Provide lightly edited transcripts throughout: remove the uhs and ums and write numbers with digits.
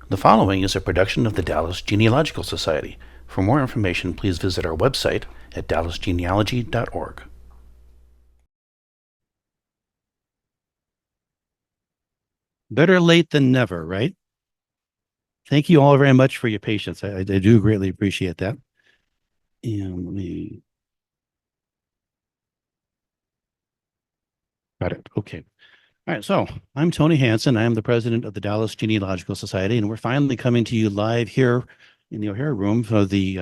The following is a production of the Dallas Genealogical Society. For more information, please visit our website at dallasgenealogy.org. Better late than never, right? Thank you all very much for your patience. I do greatly appreciate that. And let me. Got it. Okay. All right. So I'm Tony Hansen. I am the president of the Dallas Genealogical Society, and we're finally coming to you live here in the O'Hare Room for the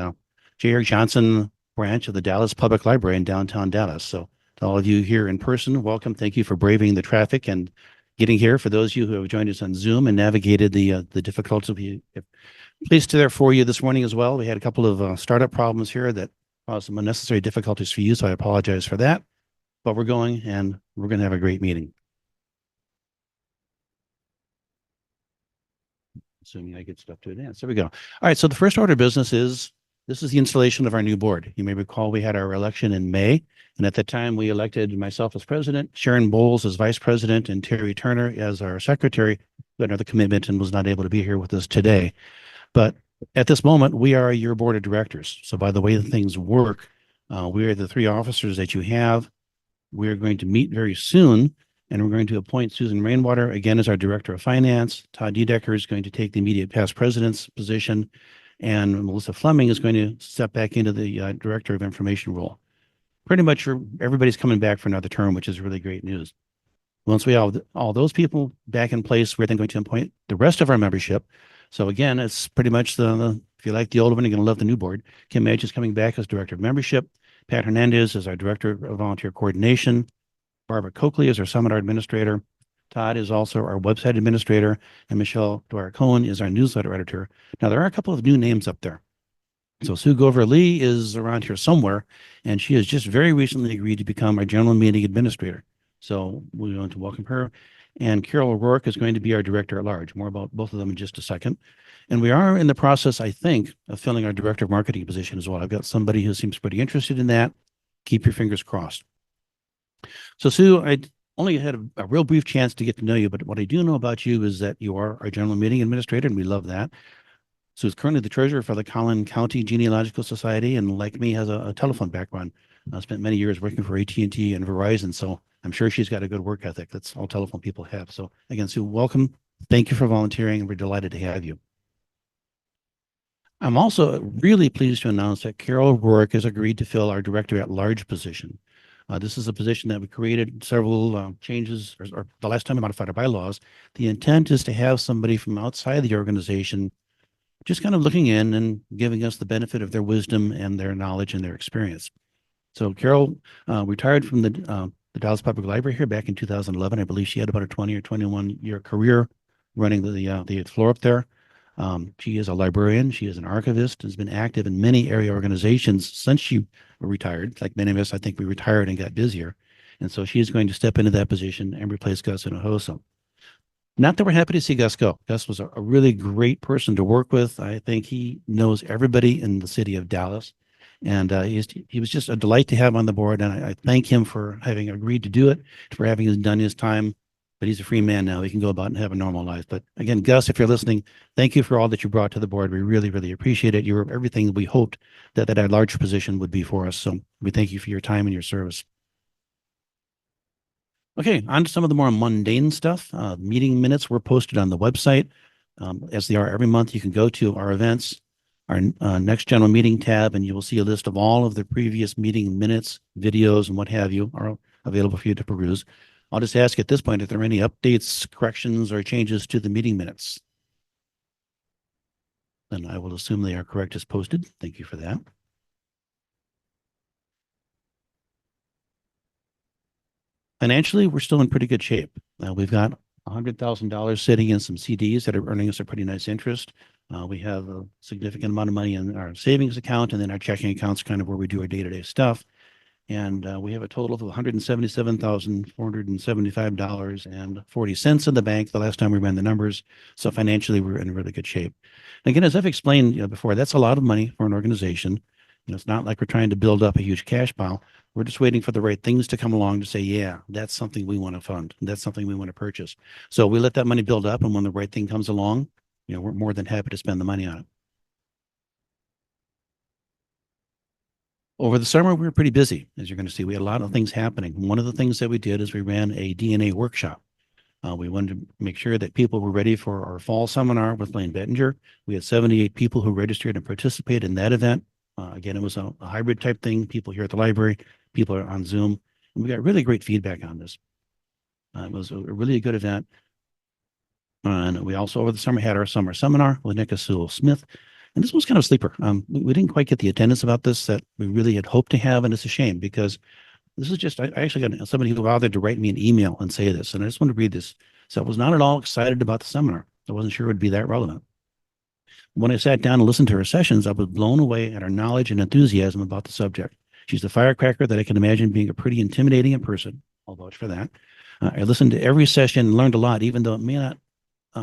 J.R. Johnson branch of the Dallas Public Library in downtown Dallas. So to all of you here in person, welcome. Thank you for braving the traffic and getting here. For those of you who have joined us on Zoom and navigated the difficulties, we are pleased to there for you this morning as well. We had a couple of startup problems here that caused some unnecessary difficulties for you, so I apologize for that. But we're going, and we're going to have a great meeting. Assuming I get stuff to advance. There we go. All right. So the first order of business is this is the installation of our new board. You may recall we had our election in May, and at that time we elected myself as president, Sharon Bowles as vice president, and Terry Turner as our secretary, who had another commitment and was not able to be here with us today. But at this moment, we are your board of directors. So by the way that things work, we are the three officers that you have. We are going to meet very soon, and we're going to appoint Susan Rainwater again as our director of finance. Todd Dedecker is going to take the immediate past president's position, and Melissa Fleming is going to step back into the director of information role. Pretty much everybody's coming back for another term, which is really great news. Once we have all those people back in place, we're then going to appoint the rest of our membership. So again, it's pretty much if you like the old one, you're going to love the new board. Kim Edge is coming back as director of membership. Pat Hernandez is our director of volunteer coordination. Barbara Coakley is our seminar administrator. Todd is also our website administrator, and Michelle Dwyer-Cohen is our newsletter editor. Now, there are a couple of new names up there. So Sue Gover-Lee is around here somewhere, and she has just very recently agreed to become our general meeting administrator. So we want to welcome her. And Carol O'Rourke is going to be our director at large. More about both of them in just a second. And we are in the process, I think, of filling our director of marketing position as well. I've got somebody who seems pretty interested in that. Keep your fingers crossed. So Sue, I only had a real brief chance to get to know you, but what I do know about you is that you are our general meeting administrator, and we love that. Sue's currently the treasurer for the Collin County Genealogical Society, and like me, has a telephone background. I spent many years working for AT&T and Verizon, so I'm sure she's got a good work ethic. That's all telephone people have. So again, Sue, welcome. Thank you for volunteering, and we're delighted to have you. I'm also really pleased to announce that Carol O'Rourke has agreed to fill our director at large position. This is a position that we created several changes, or the last time we modified our bylaws. The intent is to have somebody from outside the organization just kind of looking in and giving us the benefit of their wisdom and their knowledge and their experience. So Carol retired from the Dallas Public Library here back in 2011. I believe she had about a 20 or 21 year career running the floor up there. She is a librarian. She is an archivist, has been active in many area organizations since she retired. Like many of us, I think we retired and got busier. And so she is going to step into that position and replace Gus Hinojosa. Not that we're happy to see Gus go. Gus was a really great person to work with. I think he knows everybody in the city of Dallas. And he was just a delight to have on the board. And I thank him for having agreed to do it, for having done his time. But he's a free man now. He can go about and have a normal life. But again, Gus, if you're listening, thank you for all that you brought to the board. We really, really appreciate it. You were everything we hoped that that large position would be for us. So we thank you for your time and your service. Okay, on to some of the more mundane stuff. Meeting minutes were posted on the website. As they are every month, you can go to our events, our next general meeting tab, and you will see a list of all of the previous meeting minutes, videos, and what have you are available for you to peruse. I'll just ask at this point if there are any updates, corrections, or changes to the meeting minutes. Then I will assume they are correct as posted. Thank you for that. Financially, we're still in pretty good shape. We've got $100,000 sitting in some CDs that are earning us a pretty nice interest. We have a significant amount of money in our savings account, and then our checking account's kind of where we do our day-to-day stuff. And we have a total of $177,475.40 in the bank the last time we ran the numbers. So financially, we're in really good shape. Again, as I've explained before, that's a lot of money for an organization. It's not like we're trying to build up a huge cash pile. We're just waiting for the right things to come along to say, yeah, that's something we want to fund. That's something we want to purchase. So we let that money build up, and when the right thing comes along, we're more than happy to spend the money on it. Over the summer, we were pretty busy, as you're going to see. We had a lot of things happening. One of the things that we did is we ran a DNA workshop. We wanted to make sure that people were ready for our fall seminar with Blaine Bettinger. We had 78 people who registered and participated in that event. Again, it was a hybrid type thing. People here at the library, people are on Zoom, and we got really great feedback on this. It was a really good event. And we also, over the summer, had our summer seminar with Nick Sewell-Smith. And this was kind of a sleeper. We didn't quite get the attendance about this that we really had hoped to have. And it's a shame because this is just, I actually got somebody who bothered to write me an email and say this. And I just want to read this. So I was not at all excited about the seminar. I wasn't sure it would be that relevant. When I sat down and listened to her sessions, I was blown away at her knowledge and enthusiasm about the subject. She's a firecracker that I can imagine being a pretty intimidating in person. I'll vouch for that. I listened to every session and learned a lot, even though it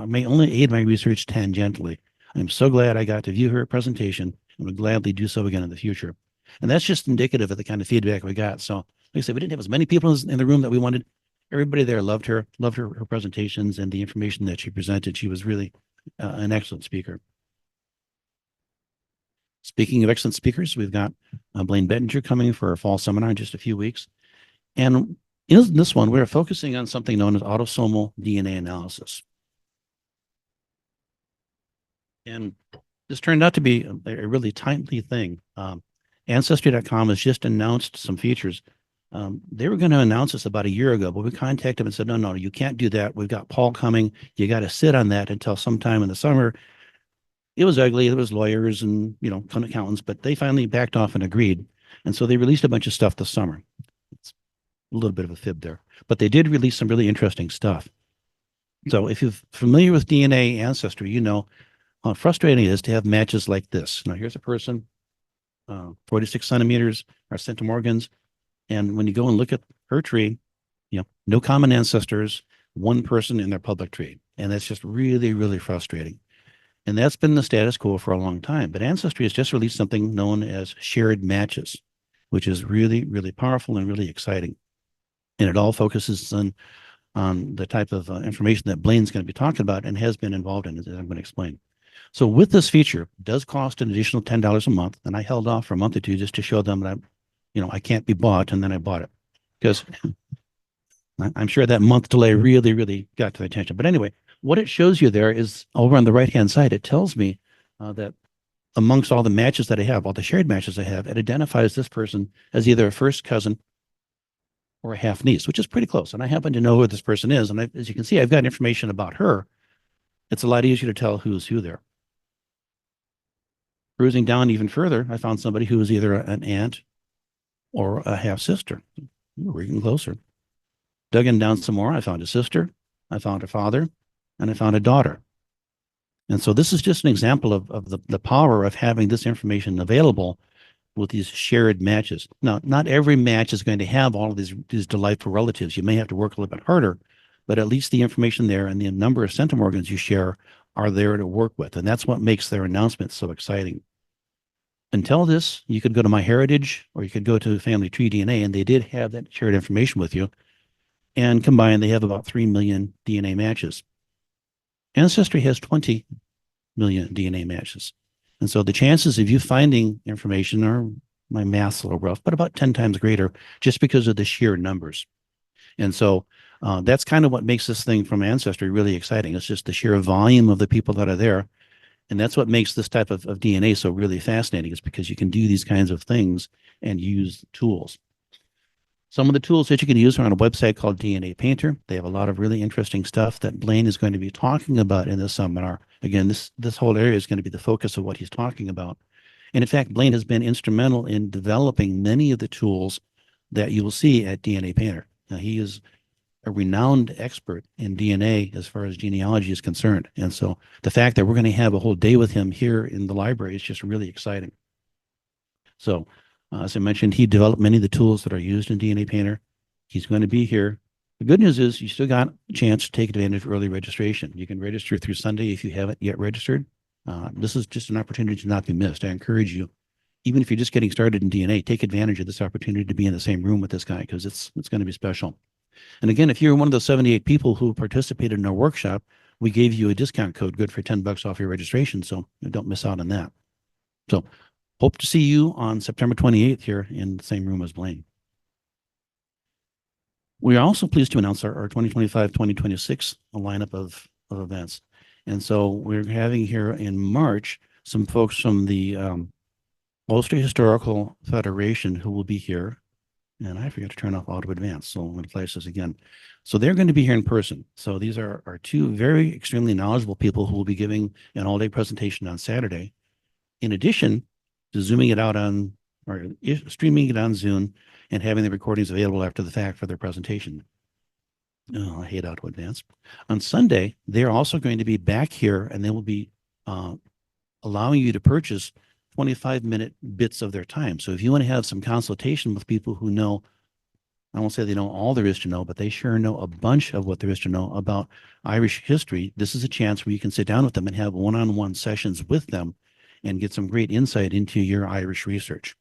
may only aid my research tangentially. I'm so glad I got to view her presentation and would gladly do so again in the future. And that's just indicative of the kind of feedback we got. So, like I said, we didn't have as many people in the room that we wanted. Everybody there loved her presentations and the information that she presented. She was really an excellent speaker. Speaking of excellent speakers, we've got Blaine Bettinger coming for our fall seminar in just a few weeks. And in this one, we're focusing on something known as autosomal DNA analysis. And this turned out to be a really timely thing. Ancestry.com has just announced some features. They were going to announce this about a year ago, but we contacted them and said, no, you can't do that. We've got Paul coming. You got to sit on that until sometime in the summer. It was ugly. There was lawyers and, accountants, but they finally backed off and agreed. And so they released a bunch of stuff this summer. It's a little bit of a fib there, but they did release some really interesting stuff. So if you're familiar with DNA ancestry, you know how frustrating it is to have matches like this. Now, here's a person, 46 centimeters are centimorgans. And when you go and look at her tree, no common ancestors, one person in their public tree. And that's just really, really frustrating. And that's been the status quo for a long time. But Ancestry has just released something known as shared matches, which is really, really powerful and really exciting. And it all focuses on the type of information that Blaine's going to be talking about and has been involved in, as I'm going to explain. So with this feature, it does cost an additional $10 a month. And I held off for a month or two just to show them that I can't be bought. And then I bought it because I'm sure that month delay really, really got to the attention. But anyway, what it shows you there is over on the right-hand side, it tells me that amongst all the matches that I have, all the shared matches I have, it identifies this person as either a first cousin or a half niece, which is pretty close. And I happen to know who this person is. And as you can see, I've got information about her. It's a lot easier to tell who's who there. Cruising down even further, I found somebody who was either an aunt or a half sister. We're getting closer. Dug in down some more. I found a sister, I found a father, and I found a daughter. And so this is just an example of the power of having this information available with these shared matches. Now, not every match is going to have all of these delightful relatives. You may have to work a little bit harder, but at least the information there and the number of centimorgans you share are there to work with. And that's what makes their announcement so exciting. Until this, you could go to MyHeritage or you could go to Family Tree DNA, and they did have that shared information with you. And combined, they have about 3 million DNA matches. Ancestry has 20 million DNA matches. And so the chances of you finding information are, my math's a little rough, but about 10 times greater just because of the sheer numbers. And so that's kind of what makes this thing from Ancestry really exciting. It's just the sheer volume of the people that are there. And that's what makes this type of DNA so really fascinating, is because you can do these kinds of things and use tools. Some of the tools that you can use are on a website called DNA Painter. They have a lot of really interesting stuff that Blaine is going to be talking about in this seminar. Again, this whole area is going to be the focus of what he's talking about. And in fact, Blaine has been instrumental in developing many of the tools that you will see at DNA Painter. Now, he is a renowned expert in DNA as far as genealogy is concerned. And so the fact that we're going to have a whole day with him here in the library is just really exciting. So as I mentioned, he developed many of the tools that are used in DNA Painter. He's going to be here. The good news is you still got a chance to take advantage of early registration. You can register through Sunday if you haven't yet registered. This is just an opportunity to not be missed. I encourage you, even if you're just getting started in DNA, take advantage of this opportunity to be in the same room with this guy, because it's going to be special. And again, if you're one of those 78 people who participated in our workshop, we gave you a discount code good for $10 off your registration. So don't miss out on that. So hope to see you on September 28th here in the same room as Blaine. We are also pleased to announce our 2025-2026 lineup of events. And so we're having here in March some folks from the Ulster Historical Federation who will be here. And I forgot to turn off auto advance, so I'm going to place this again. So they're going to be here in person. So these are our two very extremely knowledgeable people who will be giving an all-day presentation on Saturday, in addition to zooming it out on or streaming it on Zoom and having the recordings available after the fact for their presentation. Oh, I hate auto advance. On Sunday, they're also going to be back here, and they will be allowing you to purchase 25-minute bits of their time. So if you want to have some consultation with people who know, I won't say they know all there is to know, but they sure know a bunch of what there is to know about Irish history, this is a chance where you can sit down with them and have one-on-one sessions with them and get some great insight into your Irish research.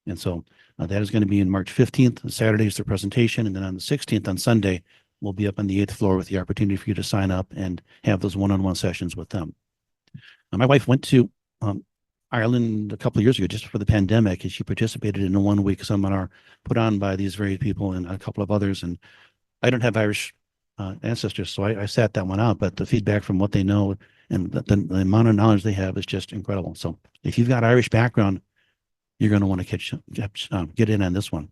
And so that is going to be in March 15th. Saturday is the presentation. And then on the 16th, on Sunday, we'll be up on the 8th floor with the opportunity for you to sign up and have those one-on-one sessions with them. My wife went to Ireland a couple of years ago, just before the pandemic, and she participated in a one-week seminar put on by these very people and a couple of others. And I don't have Irish ancestors, so I sat that one out, but the feedback from what they know and the amount of knowledge they have is just incredible. So if you've got Irish background, you're going to want to get in on this one.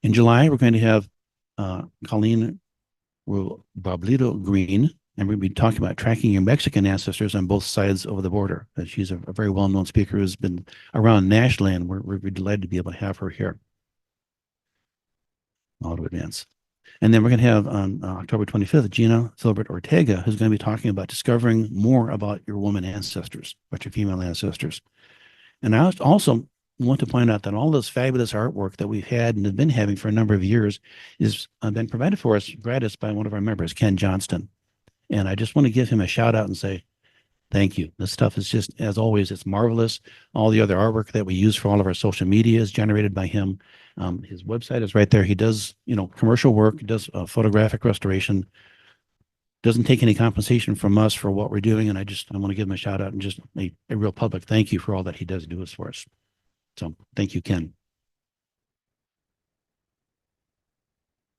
In July, we're going to have Colleen Boblito Green, and we'll be talking about tracking your Mexican ancestors on both sides of the border. She's a very well-known speaker who's been around nationally, and we're delighted to be able to have her here. Auto advance. And then we're going to have on October 25th, Gina Filbert Ortega, who's going to be talking about discovering more about your woman ancestors, about your female ancestors. And I also want to point out that all this fabulous artwork that we've had and have been having for a number of years is been provided for us gratis by one of our members, Ken Johnston. And I just want to give him a shout out and say, thank you. This stuff is just, as always, it's marvelous. All the other artwork that we use for all of our social media is generated by him. His website is right there. He does, commercial work, does photographic restoration, doesn't take any compensation from us for what we're doing. And I want to give him a shout out and just a real public thank you for all that he does do for us. So thank you, Ken.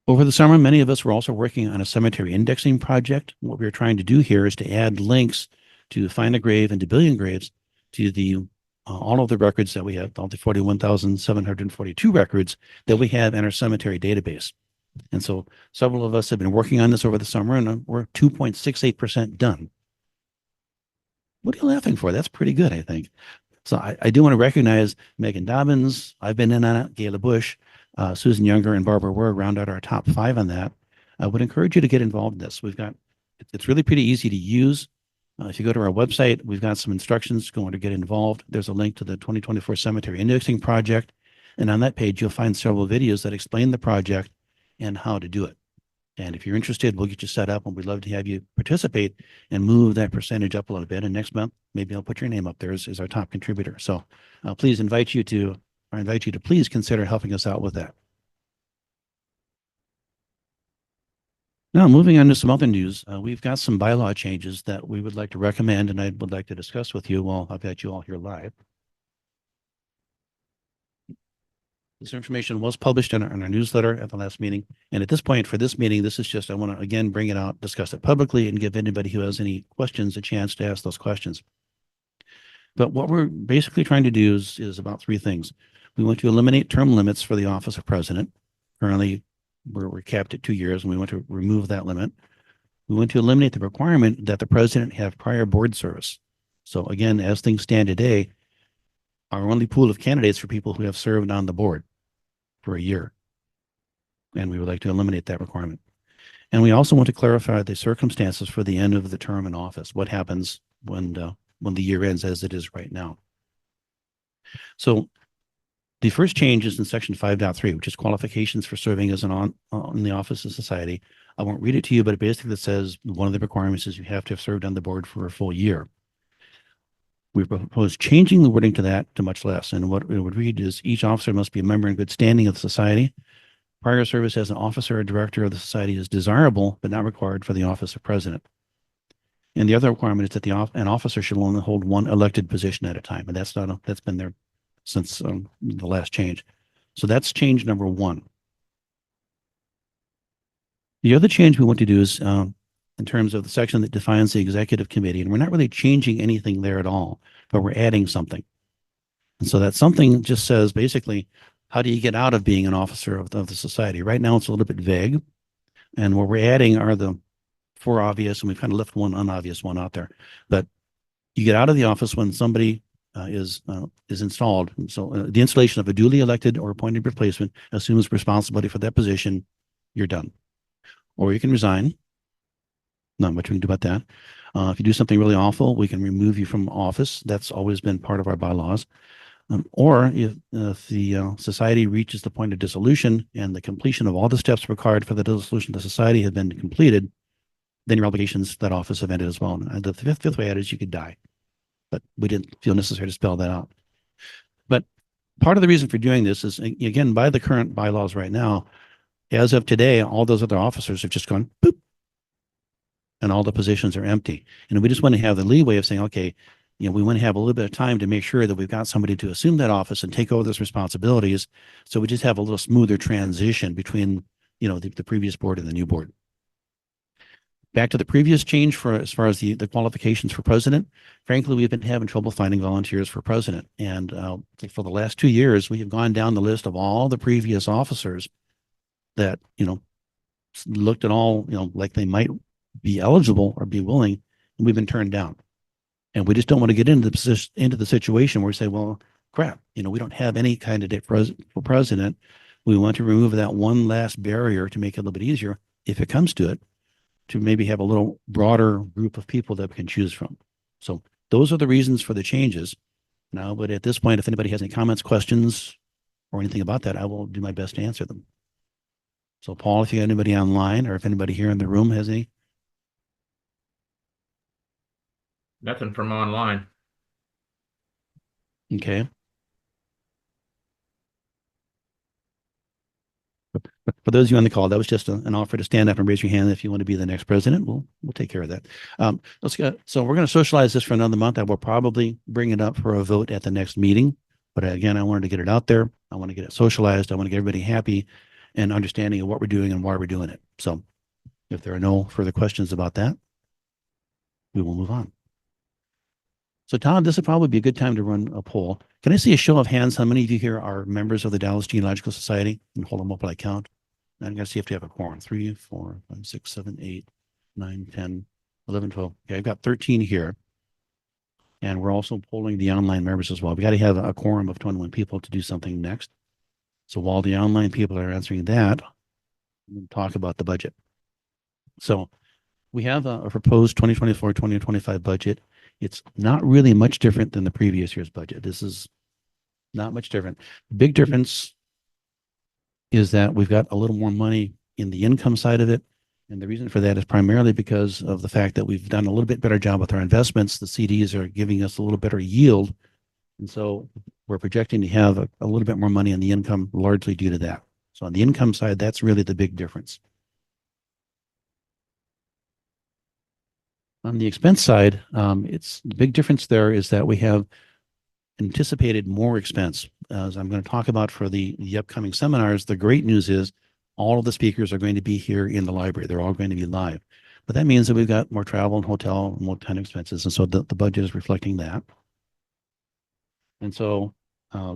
Over the summer, many of us were also working on a cemetery indexing project. What we were trying to do here is to add links to Find a Grave and to Billion Graves to the all of the records that we have, all the 41,742 records that we have in our cemetery database. And so several of us have been working on this over the summer, and we're 2.68% done. What are you laughing for? That's pretty good, I think. So I do want to recognize Megan Dobbins. I've been in on it. Gayla Bush, Susan Younger, and Barbara Ward round out our top 5 on that. I would encourage you to get involved in this. It's really pretty easy to use. If you go to our website, we've got some instructions going to get involved. There's a link to the 2024 Cemetery Indexing Project. And on that page, you'll find several videos that explain the project and how to do it. And if you're interested, we'll get you set up, and we'd love to have you participate and move that percentage up a little bit. And next month, maybe I'll put your name up there as our top contributor. So please invite you to please consider helping us out with that. Now, moving on to some other news, we've got some bylaw changes that we would like to recommend, and I would like to discuss with you while I've got you all here live. This information was published in our newsletter at the last meeting. And at this point for this meeting, this is just, I want to again bring it out, discuss it publicly, and give anybody who has any questions a chance to ask those questions. But what we're basically trying to do is about 3 things. We want to eliminate term limits for the office of president. Currently, we're capped at 2 years, and we want to remove that limit. We want to eliminate the requirement that the president have prior board service. So again, as things stand today, our only pool of candidates for people who have served on the board for a year. And we would like to eliminate that requirement. And we also want to clarify the circumstances for the end of the term in office. What happens when the year ends as it is right now. So the first change is in section 5.3, which is qualifications for serving as in the office of society. I won't read it to you, but it basically says one of the requirements is you have to have served on the board for a full year. We propose changing the wording to that to much less. And what it would read is each officer must be a member in good standing of the society, Prior service as an officer or director of the society is desirable, but not required for the office of president. And the other requirement is that an officer should only hold one elected position at a time. And that's been there since the last change. So that's change number one. The other change we want to do is in terms of the section that defines the executive committee, and we're not really changing anything there at all, but we're adding something. And so that something just says basically, how do you get out of being an officer of the society? Right now, it's a little bit vague. And what we're adding are the four obvious, and we've kind of left one unobvious one out there. But you get out of the office when somebody is installed. And so the installation of a duly elected or appointed replacement assumes responsibility for that position. You're done. Or you can resign. Not much we can do about that. If you do something really awful, we can remove you from office. That's always been part of our bylaws. Or if the society reaches the point of dissolution and the completion of all the steps required for the dissolution of the society have been completed, then your obligations to that office have ended as well. And the fifth way out is you could die. But we didn't feel necessary to spell that out. But part of the reason for doing this is, again, by the current bylaws right now, as of today, all those other officers have just gone boop, and all the positions are empty. And we just want to have the leeway of saying, okay, we want to have a little bit of time to make sure that we've got somebody to assume that office and take over those responsibilities. So we just have a little smoother transition between, the previous board and the new board. Back to the previous change for as far as the qualifications for president, frankly, we've been having trouble finding volunteers for president. And for the last 2 years, we have gone down the list of all the previous officers that, looked at all, like they might be eligible or be willing, and we've been turned down. And we just don't want to get into the situation where we say, well, crap, we don't have any candidate for president. We want to remove that one last barrier to make it a little bit easier, if it comes to it, to maybe have a little broader group of people that we can choose from. So those are the reasons for the changes. Now, but at this point, if anybody has any comments, questions, or anything about that, I will do my best to answer them. So Paul, if you got anybody online or if anybody here in the room has any. Nothing from online. Okay. But for those of you on the call, that was just an offer to stand up and raise your hand if you want to be the next president. We'll take care of that. So we're going to socialize this for another month. I will probably bring it up for a vote at the next meeting. But again, I wanted to get it out there. I want to get it socialized. I want to get everybody happy and understanding of what we're doing and why we're doing it. So if there are no further questions about that, we will move on. So Todd, this would probably be a good time to run a poll. Can I see a show of hands? How many of you here are members of the Dallas Genealogical Society? And hold them up while I count. I'm going to see if you have a quorum. 3, 4, 5, 6, 7, 8, 9, 10, 11, 12. Okay, I've got 13 here. And we're also polling the online members as well. We got to have a quorum of 21 people to do something next. So while the online people are answering that, we'll talk about the budget. So we have a proposed 2024-2025 budget. It's not really much different than the previous year's budget. This is not much different. The big difference is that we've got a little more money in the income side of it. And the reason for that is primarily because of the fact that we've done a little bit better job with our investments. The CDs are giving us a little better yield. And so we're projecting to have a little bit more money in the income largely due to that. So on the income side, that's really the big difference. On the expense side, it's the big difference there is that we have anticipated more expense. As I'm going to talk about for the upcoming seminars, the great news is all of the speakers are going to be here in the library. They're all going to be live. But that means that we've got more travel and hotel and more time expenses. And so the budget is reflecting that. And so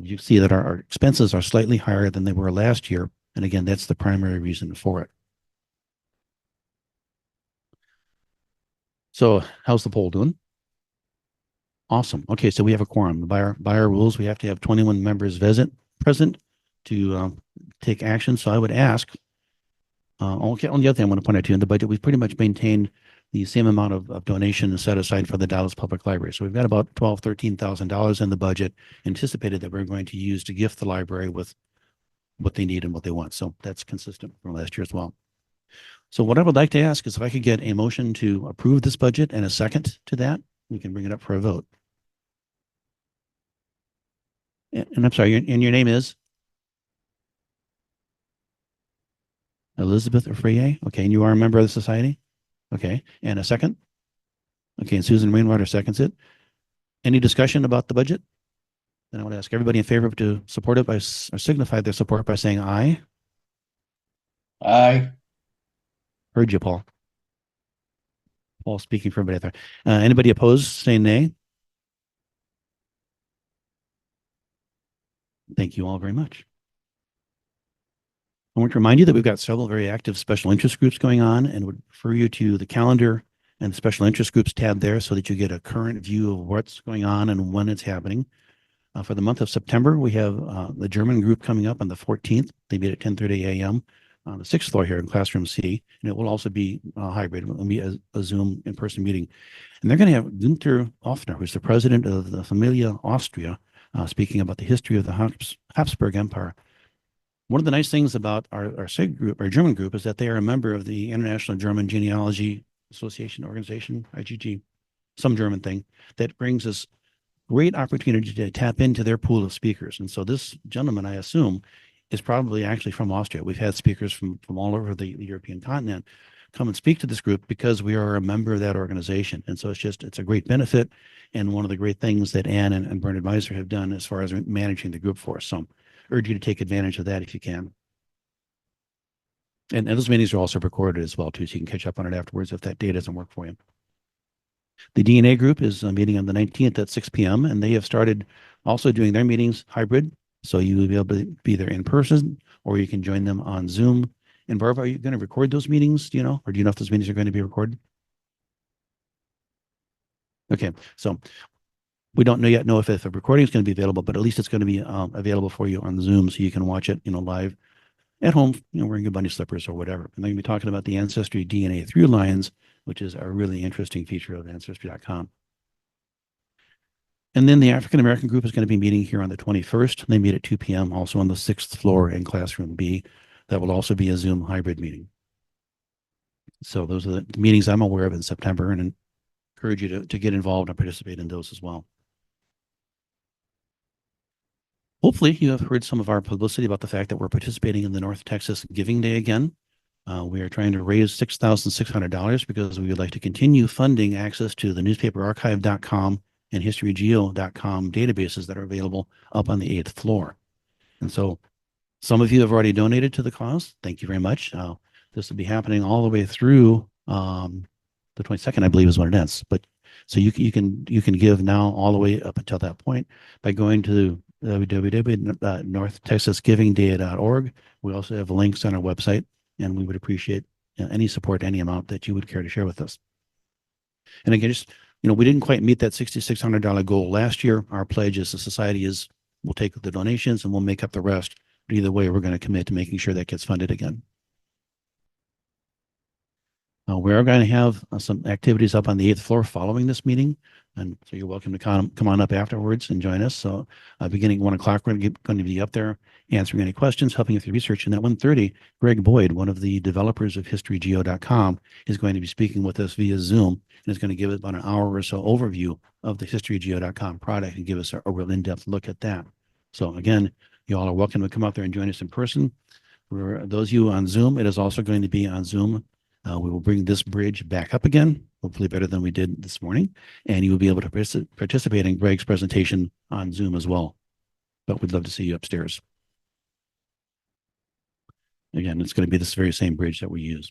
you see that our expenses are slightly higher than they were last year. And again, that's the primary reason for it. So how's the poll doing? Awesome. Okay, so we have a quorum. By our rules, we have to have 21 members present to take action. So I would ask, okay, on the other thing I want to point out to you, in the budget, we've pretty much maintained the same amount of donation set aside for the Dallas Public Library. So we've got about $12,000, $13,000 in the budget anticipated that we're going to use to gift the library with what they need and what they want. So that's consistent from last year as well. So what I would like to ask is if I could get a motion to approve this budget and a second to that, we can bring it up for a vote. And I'm sorry, and your name is? Elizabeth Freya. Okay, and you are a member of the society? Okay, and a second? Okay, and Susan Rainwater seconds it. Any discussion about the budget? Then I want to ask everybody in favor to support it by, or signify their support by saying aye. Aye. Heard you, Paul. Paul speaking for everybody out there. Anybody opposed, say nay. Thank you all very much. I want to remind you that we've got several very active special interest groups going on and would refer you to the calendar and the special interest groups tab there so that you get a current view of what's going on and when it's happening. For the month of September, we have the German group coming up on the 14th. They meet at 10:30 a.m. on the 6th floor here in Classroom C. And it will also be hybrid. It will be a Zoom in-person meeting. And they're going to have Günther Offner, who's the president of the Familia Austria, speaking about the history of the Habsburg Empire. One of the nice things about our SIG group, our German group, is that they are a member of the International German Genealogy Association organization, IGG, some German thing, that brings us great opportunity to tap into their pool of speakers. And so this gentleman, I assume, is probably actually from Austria. We've had speakers from all over the European continent come and speak to this group because we are a member of that organization. And so it's a great benefit and one of the great things that Ann and Bernard Meiser have done as far as managing the group for us. So I urge you to take advantage of that if you can. And those meetings are also recorded as well too, so you can catch up on it afterwards if that day doesn't work for you. The DNA group is meeting on the 19th at 6 p.m. and they have started also doing their meetings hybrid. So you will be able to be there in person or you can join them on Zoom. And Barbara, are you going to record those meetings? Do you know, or do you know if those meetings are going to be recorded? Okay, so we don't know if a recording is going to be available, but at least it's going to be available for you on Zoom so you can watch it, live at home, wearing your bunny slippers or whatever. And they're going to be talking about the Ancestry DNA through lines, which is a really interesting feature of Ancestry.com. And then the African American group is going to be meeting here on the 21st. They meet at 2 p.m. also on the 6th floor in Classroom B. That will also be a Zoom hybrid meeting. So those are the meetings I'm aware of in September and encourage you to get involved and participate in those as well. Hopefully you have heard some of our publicity about the fact that we're participating in the North Texas Giving Day again. We are trying to raise $6,600 because we would like to continue funding access to the newspaperarchive.com and historygeo.com databases that are available up on the 8th floor. And so some of you have already donated to the cause. Thank you very much. This will be happening all the way through the 22nd, I believe is when it ends. But so you can give now all the way up until that point by going to www.northtexasgivingday.org. We also have links on our website, and we would appreciate any support, any amount that you would care to share with us. And again, just we didn't quite meet that $6,600 goal last year. Our pledge as a society we'll take the donations and we'll make up the rest. But either way, we're going to commit to making sure that gets funded again. We are going to have some activities up on the 8th floor following this meeting. And so you're welcome to come on up afterwards and join us. So beginning 1 o'clock, we're going to be up there answering any questions, helping with your research. And at 1:30, Greg Boyd, one of the developers of historygeo.com, is going to be speaking with us via Zoom and is going to give us about an hour or so overview of the historygeo.com product and give us a real in-depth look at that. So again, you all are welcome to come up there and join us in person. For those of you on Zoom, it is also going to be on Zoom. We will bring this bridge back up again, hopefully better than we did this morning, and you will be able to participate in Greg's presentation on Zoom as well. But we'd love to see you upstairs. Again, it's going to be this very same bridge that we use.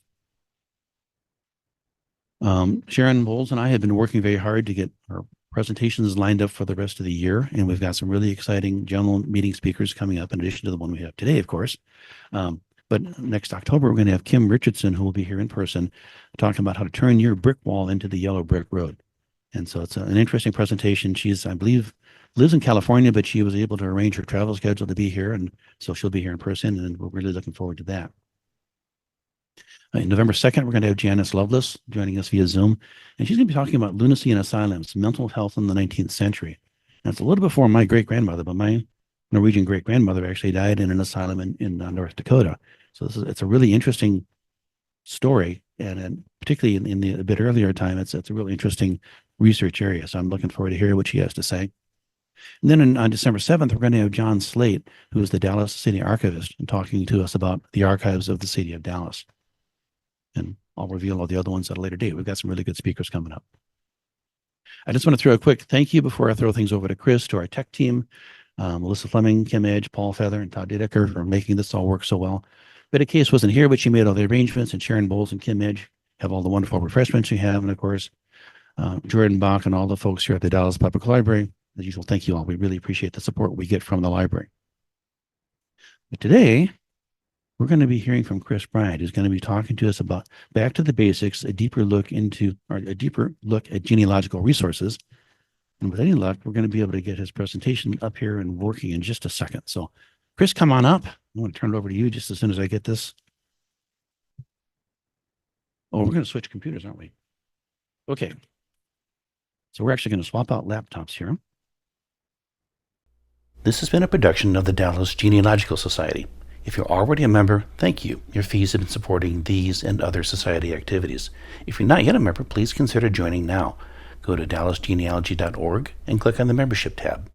Sharon Bowles and I have been working very hard to get our presentations lined up for the rest of the year, and we've got some really exciting general meeting speakers coming up in addition to the one we have today, of course. But next October, we're going to have Kim Richardson, who will be here in person, talking about how to turn your brick wall into the yellow brick road. And so it's an interesting presentation. She's, I believe, lives in California, but she was able to arrange her travel schedule to be here. And so she'll be here in person, and we're really looking forward to that. November 2nd, we're going to have Janice Lovelace joining us via Zoom. And she's going to be talking about lunacy in asylums, mental health in the 19th century. And it's a little before my great-grandmother, but my Norwegian great-grandmother actually died in an asylum in North Dakota. So it's a really interesting story, and particularly in the a bit earlier time, it's a really interesting research area. So I'm looking forward to hearing what she has to say. And then on December 7th, we're going to have John Slate, who is the Dallas City Archivist, and talking to us about the archives of the city of Dallas. And I'll reveal all the other ones at a later date. We've got some really good speakers coming up. I just want to throw a quick thank you before I throw things over to Chris, to our tech team, Melissa Fleming, Kim Edge, Paul Feather, and Todd Dideker for making this all work so well. Beta Case wasn't here, but she made all the arrangements, and Sharon Bowles and Kim Edge have all the wonderful refreshments you have. And of course, Jordan Bach and all the folks here at the Dallas Public Library. As usual, thank you all. We really appreciate the support we get from the library. But today, we're going to be hearing from Chris Bryant, who's going to be talking to us about back to the basics, a deeper look at genealogical resources. And with any luck, we're going to be able to get his presentation up here and working in just a second. So Chris, come on up. I want to turn it over to you just as soon as I get this. Oh, we're going to switch computers, aren't we? Okay. So we're actually going to swap out laptops here. This has been a production of the Dallas Genealogical Society. If you're already a member, thank you. Your fees have been supporting these and other society activities. If you're not yet a member, please consider joining now. Go to dallasgenealogy.org and click on the membership tab.